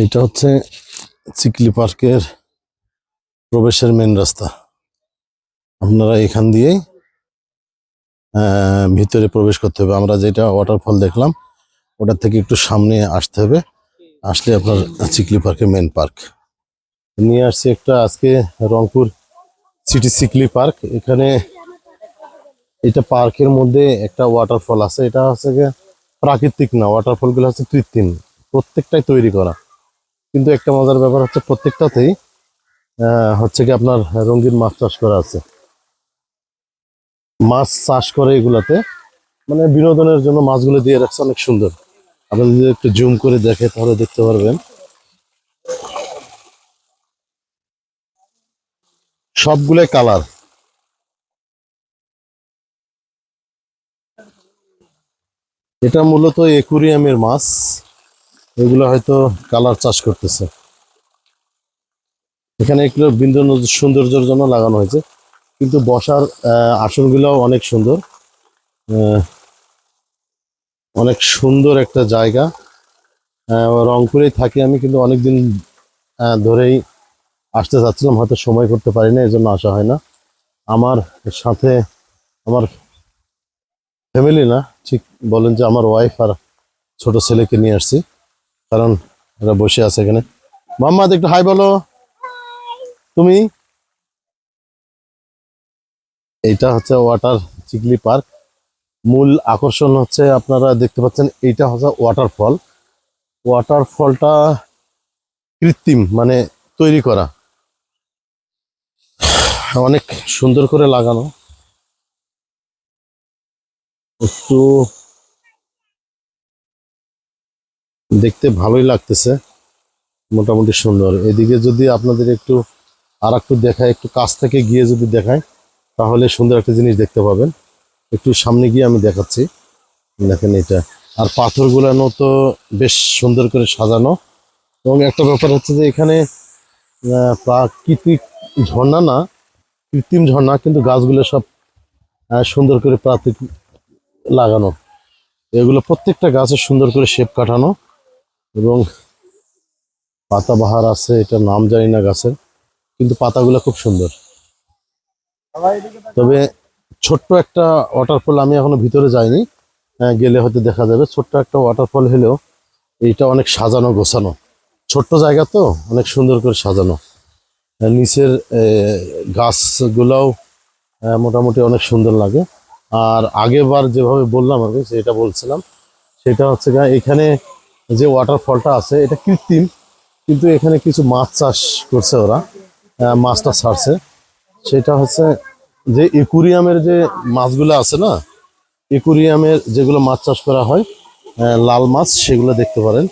এইটা হচ্ছে চিকলি পার্কের প্রবেশের মেন রাস্তা। আপনারা এখান দিয়েই ভিতরে প্রবেশ করতে হবে। আমরা যেটা ওয়াটারফল দেখলাম ওটার থেকে একটু সামনে আসতে হবে, আসলে আপনার চিকলি পার্কের মেন পার্ক। নিয়ে আসছি একটা আজকে রংপুর সিটি চিকলি পার্ক। এখানে এটা পার্কের মধ্যে একটা ওয়াটারফল আছে। এটা হচ্ছে গিয়ে প্রাকৃতিক না, ওয়াটারফলগুলো হচ্ছে কৃত্রিম, প্রত্যেকটাই তৈরি করা। কিন্তু একটা মজার ব্যাপার হচ্ছে প্রত্যেকটাতেই হচ্ছে কি আপনার রঙিন মাছ চাষ করা আছে। মাছ চাষ করে এগুলাতে, মানে বিনোদনের জন্য মাছগুলো দিয়ে রাখছে, অনেক সুন্দর। আপনি যদি একটু জুম করে দেখে তাহলে দেখতে পারবেন সবগুলোই কালার। এটা মূলত একুরিয়ামের মাছ, এগুলো হয়তো কালার চাষ করতেছে। এখানে একটু বিনোদন সৌন্দর্যের জন্য লাগানো হয়েছে, কিন্তু বসার আসনগুলোও অনেক সুন্দর। আহ, অনেক সুন্দর একটা জায়গা। রংপুরেই থাকি আমি, কিন্তু অনেকদিন ধরেই আসতে চাচ্ছিলাম, হয়তো সময় করতে পারি না, এই জন্য আসা হয় না। আমার সাথে আমার ফ্যামিলি না, ঠিক বলেন যে আমার ওয়াইফ আর ছোট ছেলেকে নিয়ে আসছি, কারণ এরা বসে আছে এখানে। মোহাম্মদ একটু হাই বলো তুমি। এইটা হচ্ছে ওয়াটার চিকলি পার্ক। মূল আকর্ষণ হচ্ছে আপনারা দেখতে পাচ্ছেন, এইটা হচ্ছে ওয়াটারফল। ওয়াটারফলটা কৃত্রিম, মানে তৈরি করা, অনেক সুন্দর করে লাগানো। একটু দেখতে ভালোই লাগতেছে, মোটামুটি সুন্দর। এদিকে যদি আপনাদের একটু আর একটু দেখায়, একটু কাছ থেকে গিয়ে যদি দেখায়, তাহলে সুন্দর একটা জিনিস দেখতে পাবেন। একটু সামনে গিয়ে আমি দেখাচ্ছি, দেখেন এটা। আর পাথরগুলানো তো বেশ সুন্দর করে সাজানো। এবং একটা ব্যাপার হচ্ছে যে এখানে প্রাকৃতিক ঝর্ণা না, কৃত্রিম ঝর্ণা, কিন্তু গাছগুলো সব সুন্দর করে প্রাকৃতিক লাগানো। এগুলো প্রত্যেকটা গাছের সুন্দর করে শেপ কাটানো, এবং পাতাবাহার আছে, এটা নাম জানি না গাছের, কিন্তু পাতাগুলো খুব সুন্দর। তবে ছোট্ট একটা ওয়াটারফল, আমি এখনো ভিতরে যাইনি, গেলে হয়তো দেখা যাবে। ছোট্ট একটা ওয়াটারফল হলেও এইটা অনেক সাজানো গোছানো, ছোট্ট জায়গা তো অনেক সুন্দর করে সাজানো। নিচের গাছগুলাও মোটামুটি অনেক সুন্দর লাগে। আর আগেরবার যেভাবে বললাম আর কি, সেটা বলছিলাম, সেটা হচ্ছে এখানে যে ওয়াটারফলটা আছে এটা কৃত্রিম, কিন্তু এখানে কিছু মাছ চাষ করছে ওরা, মাছটা ছাড়ছে। সেটা হচ্ছে যে একুরিয়ামের যে মাছগুলো আছে না, একুরিয়ামের যেগুলো মাছ চাষ করা হয়, লাল মাছ, সেগুলো দেখতে পারেন।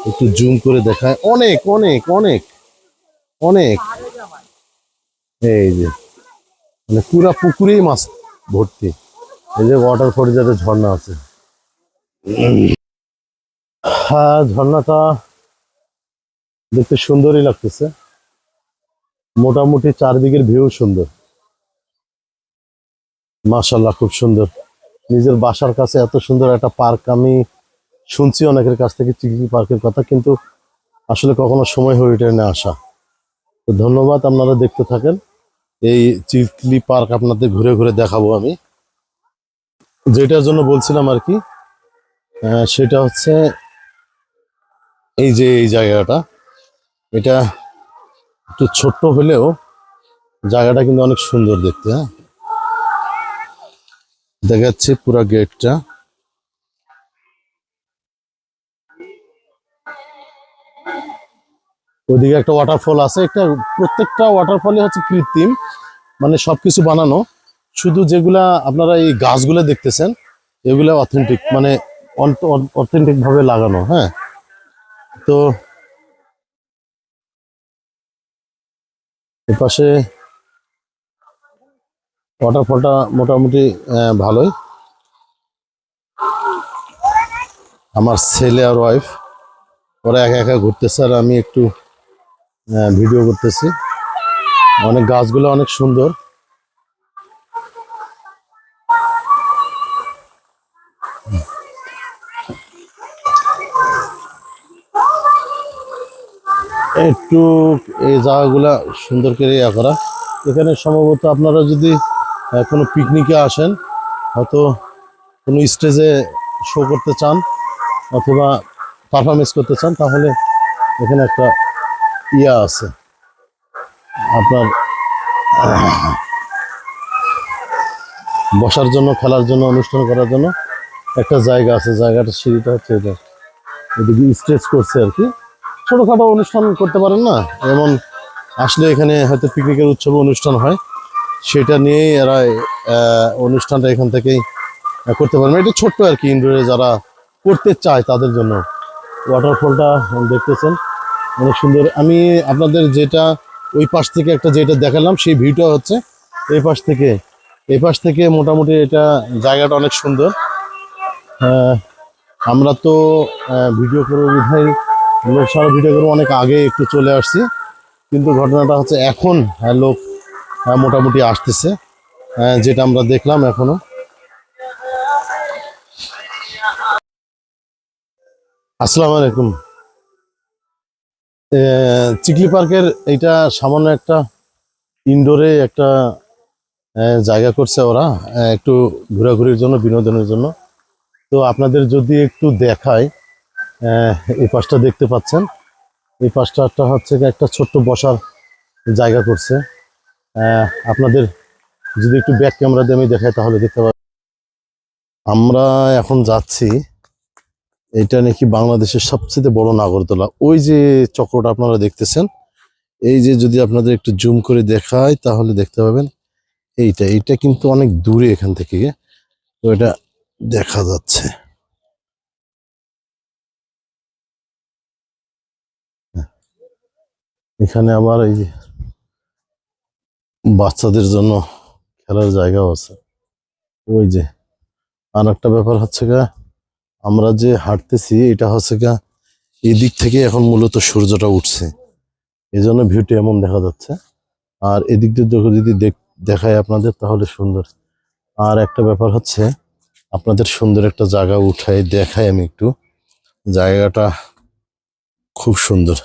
একটু জুম করে দেখায়, অনেক অনেক অনেক অনেক। এই যে মানে পুরা পুকুরেই মাছ ভর্তি। এই যে ওয়াটারফল, যাতে ঝর্ণা আছে। হ্যাঁ, ঝর্ণাটা দেখতে সুন্দরই লাগতেছে। মোটামুটি চারদিকের ভিউ সুন্দর, মাশাল্লাহ, খুব সুন্দর। নিজের বাসার কাছে এত সুন্দর একটা পার্ক আমি শুনছি অনেকের কাছ থেকে, চিকলি পার্কের কথা, কিন্তু আসলে কখনো সময় হয়ে ওঠে না আসা। তো ধন্যবাদ, আপনারা দেখতে থাকেন। এই চিকলি পার্ক আপনাদের ঘুরে ঘুরে দেখাবো আমি। যেটার জন্য বলছিলাম আর কি, সেটা হচ্ছে এই যে এই জায়গাটা, এটা একটু ছোট্ট হলেও জায়গাটা কিন্তু অনেক সুন্দর দেখতে। হ্যাঁ, দেখাচ্ছে পুরা গেটটা। ওইদিকে একটা ওয়াটারফল আছে, একটা প্রত্যেকটা ওয়াটারফলই হচ্ছে কৃত্রিম, মানে সবকিছু বানানো। শুধু যেগুলা আপনারা এই গাছগুলো দেখতেছেন, এগুলো অথেন্টিক, মানে অথেন্টিক ভাবে লাগানো। হ্যাঁ, তো এপাশে ওয়াটারফলটা মোটামুটি ভালোই। আমার ছেলে আর ওয়াইফ ওরা একা একা ঘুরতেছে, আর আমি একটু ভিডিও করতেছি। অনেক গাছগুলো অনেক সুন্দর। একটু এই জায়গাগুলা সুন্দর করে ইয়া করা। এখানে সম্ভবত আপনারা যদি কোনো পিকনিকে আসেন, হয়তো কোনো স্টেজে শো করতে চান অথবা পারফরমেন্স করতে চান, তাহলে এখানে একটা ইয়া আছে আপনার বসার জন্য, খেলার জন্য, অনুষ্ঠান করার জন্য একটা জায়গা আছে। জায়গাটা সিঁড়িটা হচ্ছে এটা, এদিকে স্টেজ করছে আর কি। ছোটোখাটো অনুষ্ঠান করতে পারেন না, যেমন আসলে এখানে হয়তো পিকনিকের উৎসব অনুষ্ঠান হয়, সেটা নিয়েই এরা অনুষ্ঠানটা এখান থেকেই করতে পারবেন। এটা ছোট্ট আর কি, ইনডোরে যারা করতে চায় তাদের জন্য। ওয়াটারফলটা দেখতেছেন অনেক সুন্দর। আমি আপনাদের যেটা ওই পাশ থেকে একটা যেটা দেখালাম, সেই ভিউটা হচ্ছে এই পাশ থেকে। এই পাশ থেকে মোটামুটি এটা জায়গাটা অনেক সুন্দর। আমরা তো ভিডিও করে বোধহয় লোক সারা ভিডিও করে অনেক আগে একটু চলে আসছি, কিন্তু ঘটনাটা হচ্ছে এখন লোক মোটামুটি আসতেছে, যেটা আমরা দেখলাম এখনো। আসসালামু আলাইকুম। চিকলি পার্কের এইটা সামান্য একটা ইনডোরে একটা জায়গা করছে ওরা, একটু ঘোরাঘুরির জন্য, বিনোদনের জন্য। তো আপনাদের যদি একটু দেখায়, এই পাশটা দেখতে পাচ্ছেন, এই পাশটা হচ্ছে একটা ছোট্ট বসার জায়গা করছে। আপনাদের যদি একটু ব্যাক ক্যামেরা দিয়ে আমি দেখাই তাহলে দেখতে পাবেন। আমরা এখন যাচ্ছি, এটা নাকি বাংলাদেশের সবচেয়ে বড় নাগরদোলা। ওই যে চক্রটা আপনারা দেখতেছেন, এই যে যদি আপনাদের একটু জুম করে দেখায় তাহলে দেখতে পাবেন এইটা কিন্তু অনেক দূরে এখান থেকে, তো এটা দেখা যাচ্ছে। এখানে আবার এই যে বাচ্চাদের জন্য খেলার জায়গাও আছে। ওই যে আর একটা ব্যাপার হচ্ছে গা, আমরা যে হাঁটতেছি এটা হচ্ছে গা এই দিক থেকে এখন মূলত সূর্যটা উঠছে, এই জন্য ভিউটি এমন দেখা যাচ্ছে। আর এদিক দিয়ে যদি দেখায় আপনাদের তাহলে সুন্দর। আর একটা ব্যাপার হচ্ছে, আপনাদের সুন্দর একটা জায়গা উঠাই দেখাই আমি একটু। জায়গাটা খুব সুন্দর।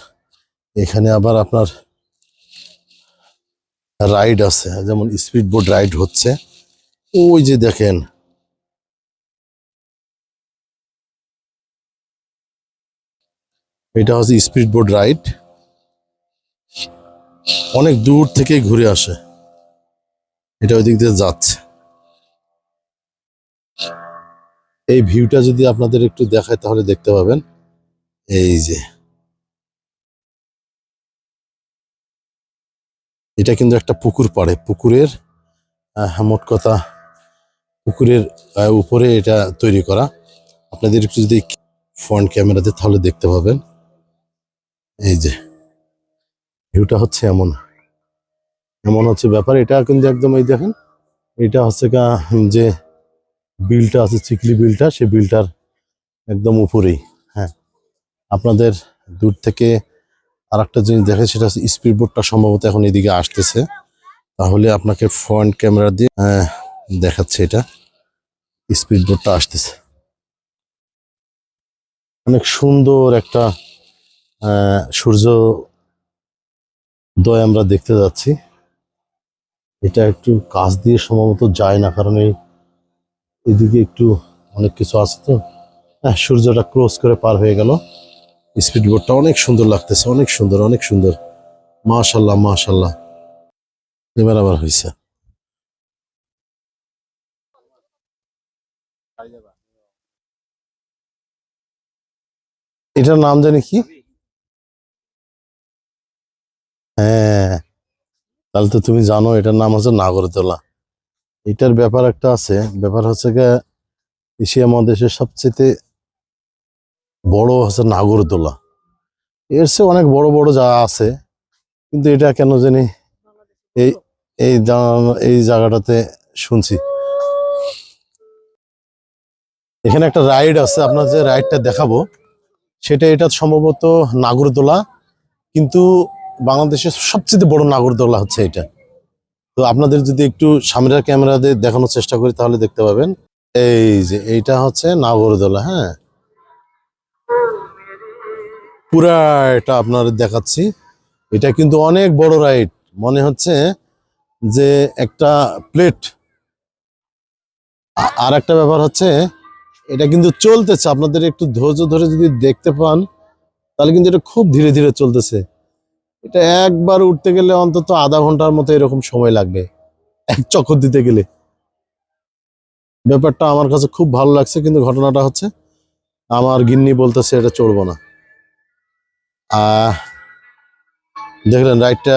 এখানে আবার আপনার রাইড আছে, যেমন স্পিড বোট রাইড হচ্ছে। ওই যে দেখেন, এটা হচ্ছে স্পিড বোট রাইড, অনেক দূর থেকে ঘুরে আসে, এটা ওই দিক দিয়ে যাচ্ছে। এই ভিউটা যদি আপনাদের একটু দেখায় তাহলে দেখতে পাবেন। এই যে এটা কিন্তু একটা পুকুর পাড়ে, পুকুরের মোট কথা পুকুরের উপরে এটা তৈরি করা। আপনাদের একটু যদি ফ্রন্ট ক্যামেরাতে তাহলে দেখতে পাবেন। এই যে ভিউটা হচ্ছে এমন, এমন হচ্ছে ব্যাপার। এটা কিন্তু একদম এই দেখেন, এটা হচ্ছে যে বিলটা আছে, চিকলি বিলটা, সেই বিলটার একদম উপরেই। হ্যাঁ, আপনাদের দূর থেকে আর একটা জিনিস দেখে, সেটা হচ্ছে স্পিড বোটটা সম্ভবত এখন এদিকে আসতেছে। তাহলে আপনাকে ফ্রন্ট ক্যামেরা দিয়ে দেখাচ্ছে, এটা স্পিড বোটটা আসতেছে। অনেক সুন্দর একটা সূর্য দয় আমরা দেখতে যাচ্ছি। এটা একটু কাছ দিয়ে সম্ভবত যায় না, কারণ এদিকে একটু অনেক কিছু আছে তো। হ্যাঁ, সূর্যটা ক্রস করে পার হয়ে গেল। স্পিড বোটটা অনেক সুন্দর লাগতেছে, অনেক সুন্দর, অনেক সুন্দর। মাশাল্লাহ মাশাল্লাহ, এবার আবার হয়েছে। এটার নাম জানি কি? হ্যাঁ, তাহলে তো তুমি জানো, এটার নাম হচ্ছে নাগরদোলা। এটার ব্যাপার একটা আছে, ব্যাপার হচ্ছে গিয়ে এশিয়া মহাদেশের সবচেয়ে বড় হচ্ছে নাগরদোলা। এর চেয়ে অনেক বড় বড় যা আছে, কিন্তু এটা কেন জানি এই এই জায়গাটাতে শুনছি। এখানে একটা রাইড আছে, আপনার যে রাইডটা দেখাবো সেটা, এটা সম্ভবত নাগরদোলা, কিন্তু বাংলাদেশের সবচেয়ে বড় নাগরদোলা হচ্ছে এটা। তো আপনাদের যদি একটু সামনের ক্যামেরা দিয়ে দেখানোর চেষ্টা করি তাহলে দেখতে পাবেন। এই যে এইটা হচ্ছে নাগরদোলা। হ্যাঁ, পুরা এটা আপনাদের দেখাচ্ছি। এটা কিন্তু অনেক বড় রাইড, মনে হচ্ছে যে একটা প্লেট। আর একটা ব্যাপার হচ্ছে এটা কিন্তু চলতেছে, আপনাদের একটু ধৈর্য ধরে যদি দেখতে পান তাহলে কিন্তু এটা খুব ধীরে ধীরে চলতেছে। এটা একবার উঠতে গেলে অন্তত আধা ঘন্টার মতো এরকম সময় লাগবে এক চক্কর দিতে গেলে। ব্যাপারটা আমার কাছে খুব ভালো লাগছে, কিন্তু ঘটনাটা হচ্ছে আমার গিন্নি বলতেছে এটা চড়বো না। দেখলেন রাইডটা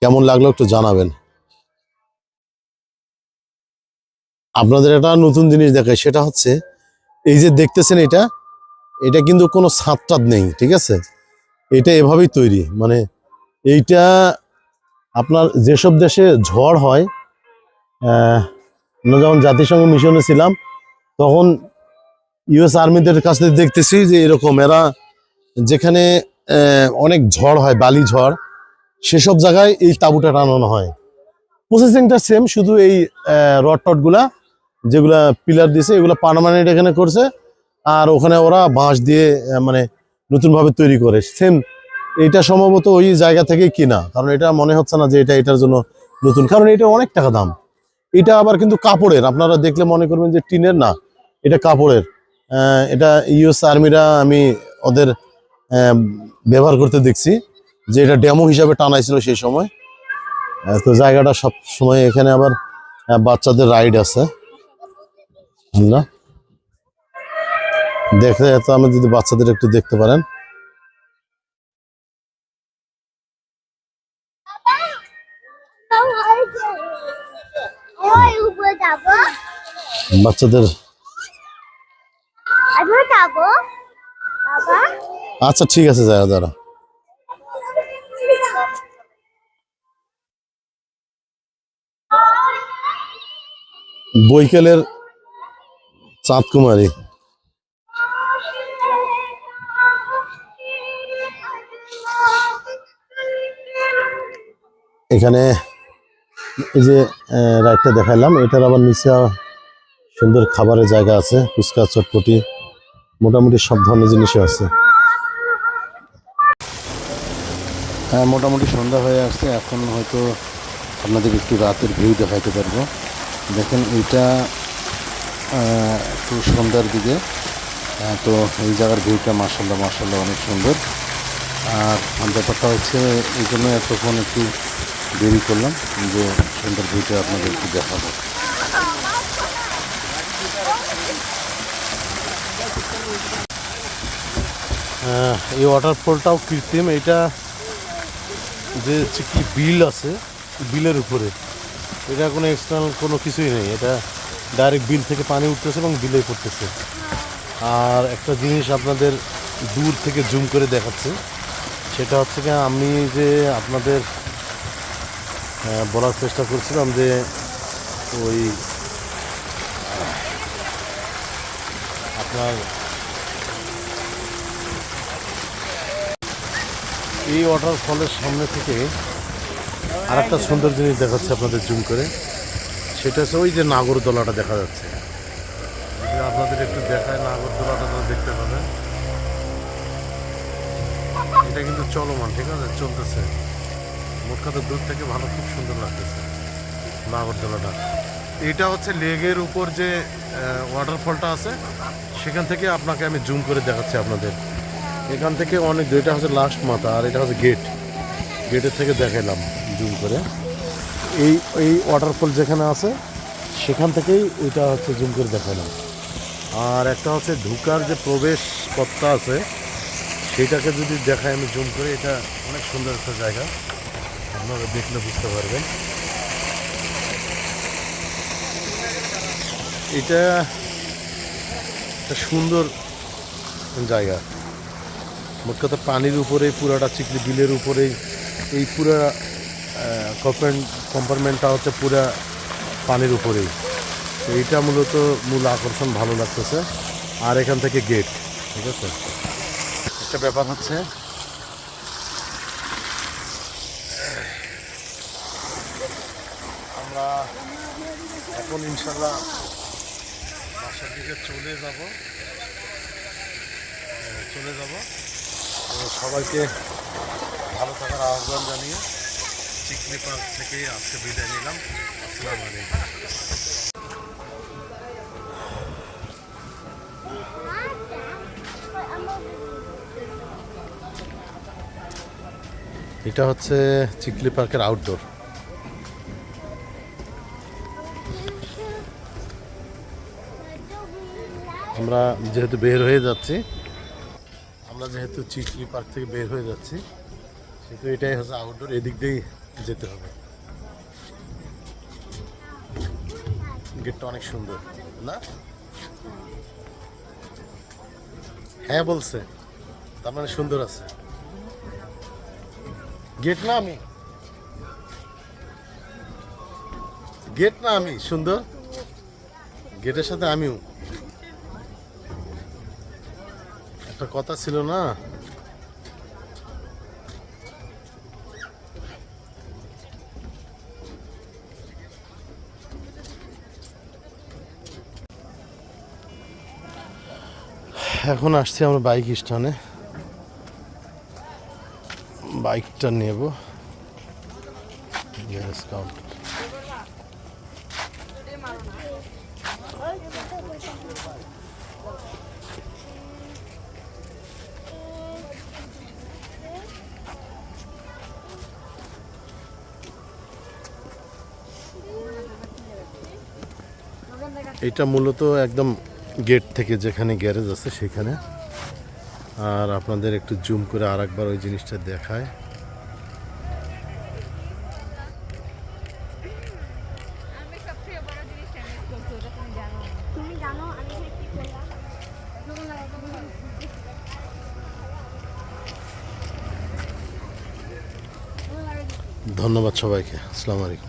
কেমন লাগলো একটু জানাবেন। আপনাদের একটা নতুন জিনিস দেখায়, সেটা হচ্ছে এই যে দেখতেছেন এটা, এটা কিন্তু কোনো ছাদ নেই, ঠিক আছে? এটা এভাবেই তৈরি, মানে এইটা আপনার যেসব দেশে ঝড় হয়, আমরা যখন জাতিসংঘ মিশনে ছিলাম তখন ইউএস আর্মিদের কাছ থেকে দেখতেছি যে এরকম এরা যেখানে অনেক ঝড় হয়, বালি ঝড়, সেসব জায়গায় এই তাঁবুটা টানানো হয়। প্রসেসিংটা সেম, শুধু এই রড টড গুলা যেগুলা পিলার দিয়েছে এগুলো পার্মানেন্ট এখানে করছে, আর ওখানে ওরা বাঁশ দিয়ে মানে নতুনভাবে তৈরি করে সেম। এটা সম্ভবত ওই জায়গা থেকেই কিনা, কারণ এটা মনে হচ্ছে না যে এটা এটার জন্য নতুন, কারণ এটা অনেক টাকা দাম। এটা আবার কিন্তু কাপড়ের, আপনারা দেখলে মনে করবেন যে টিনের, না এটা কাপড়ের। এটা ইউএস আর্মিরা আমি ওদের ব্যবহার করতে দেখছি, যে এটা ডেমো হিসাবে টানাইছিল সেই সময়। তো জায়গাটা সব সময় এখানে আবার বাচ্চাদের রাইড আছে, না দেখে তো আমি যদি বাচ্চাদের একটু দেখতে পারেন। বাচ্চাদের আচ্ছা ঠিক আছে, যারা যারা বৈকালের চাঁদ কুমারী, এখানে এই যে রাইডটা দেখাইলাম, এটার আবার নিচে সুন্দর খাবারের জায়গা আছে, ফুচকা চটপটি মোটামুটি সব ধরনের জিনিসই আছে। হ্যাঁ, মোটামুটি সন্ধ্যা হয়ে আসছে, এখন হয়তো আপনাদের একটু রাতের ভিউ দেখাইতে পারবো। দেখেন এইটা একটু সন্ধ্যার দিকে, তো এই জায়গার ভিউটা মাশাআল্লাহ মাশাআল্লাহ অনেক সুন্দর। আর ব্যাপারটা হচ্ছে এই জন্য এতক্ষণ একটু দেরি করলাম যে সুন্দর ভিউটা আপনাদের একটু দেখাবো। এই ওয়াটারফলটাও কৃত্রিম, এটা যে কি বিল আছে, বিলের উপরে, এটা কোনো এক্সটার্নাল কোনো কিছুই নেই, এটা ডাইরেক্ট বিল থেকে পানি উঠতেছে এবং বিলে পড়তেছে। আর একটা জিনিস আপনাদের দূর থেকে জুম করে দেখাচ্ছে, সেটা হচ্ছে কি, আমি যে আপনাদের বলার চেষ্টা করছিলাম যে ওই আপনার এই ওয়াটারফলের সামনে থেকে আর একটা সুন্দর জিনিস দেখাচ্ছে আপনাদের জুম করে, সেটা হচ্ছে ওই যে নাগরদোলাটা দেখা যাচ্ছে। আপনাদের একটু দেখায়, নাগরদোলাটা দেখতে পাবেন, এটা কিন্তু চলমান, ঠিক আছে, চলতেছে। মোট কথা দূর থেকে ভালো, খুব সুন্দর লাগতেছে নাগরদোলাটা। এটা হচ্ছে লেগের উপর যে ওয়াটারফলটা আছে, সেখান থেকে আপনাকে আমি জুম করে দেখাচ্ছি আপনাদের। এখান থেকে অনেক, এটা হচ্ছে লাস্ট মাথা, আর এটা হচ্ছে গেট, গেটের থেকে দেখালাম জুম করে। এই এই ওয়াটারফল যেখানে আছে সেখান থেকেই এটা হচ্ছে জুম করে দেখালাম। আর একটা হচ্ছে ঢুকার যে প্রবেশ পথটা আছে, সেটাকে যদি দেখাই আমি জুম করে, এটা অনেক সুন্দর একটা জায়গা, আপনারা দেখলে বুঝতে পারবেন। এটা একটা সুন্দর জায়গা, মোট কথা পানির উপরেই পুরাটা, চিকলি বিলের উপরেই এই পুরা কম্পার্টমেন্টটা হচ্ছে পুরা পানির উপরেই। তো এইটা মূলত মূল আকর্ষণ, ভালো লাগতেছে। আর এখান থেকে গেট, ঠিক আছে। একটা ব্যাপার হচ্ছে আমরা এখন ইনশাল্লাহ বাসার দিকে চলে যাব। তো সবাইকে ভালো থাকার আহ্বান জানিয়ে চিকলি পার্ক থেকে আজকে বিদায় নিলাম। আসসালামু আলাইকুম। এটা হচ্ছে চিকলি পার্কের আউটডোর। আমরা যেহেতু বের হয়ে যাচ্ছি, চিকলি পার্ক থেকে বের হয়ে যাচ্ছি, সেহেতু এটাই হচ্ছে আউটডোর। এদিক দিয়েই যেতে হবে। গেটটা অনেক সুন্দর না? হ্যাঁ বলছে, তার মানে সুন্দর আছে। গেট না আমি, সুন্দর গেটের সাথে আমিও। একটা কথা ছিল না, এখন আসছি আমরা বাইক স্ট্যান্ডে, বাইকটা নেব। Garage counter. এটা মূলত একদম গেট থেকে যেখানে গ্যারেজ আছে সেখানে। আর আপনাদের একটু জুম করে আরেকবার ওই জিনিসটা দেখায়। ধন্যবাদ সবাইকে। আসসালামু আলাইকুম।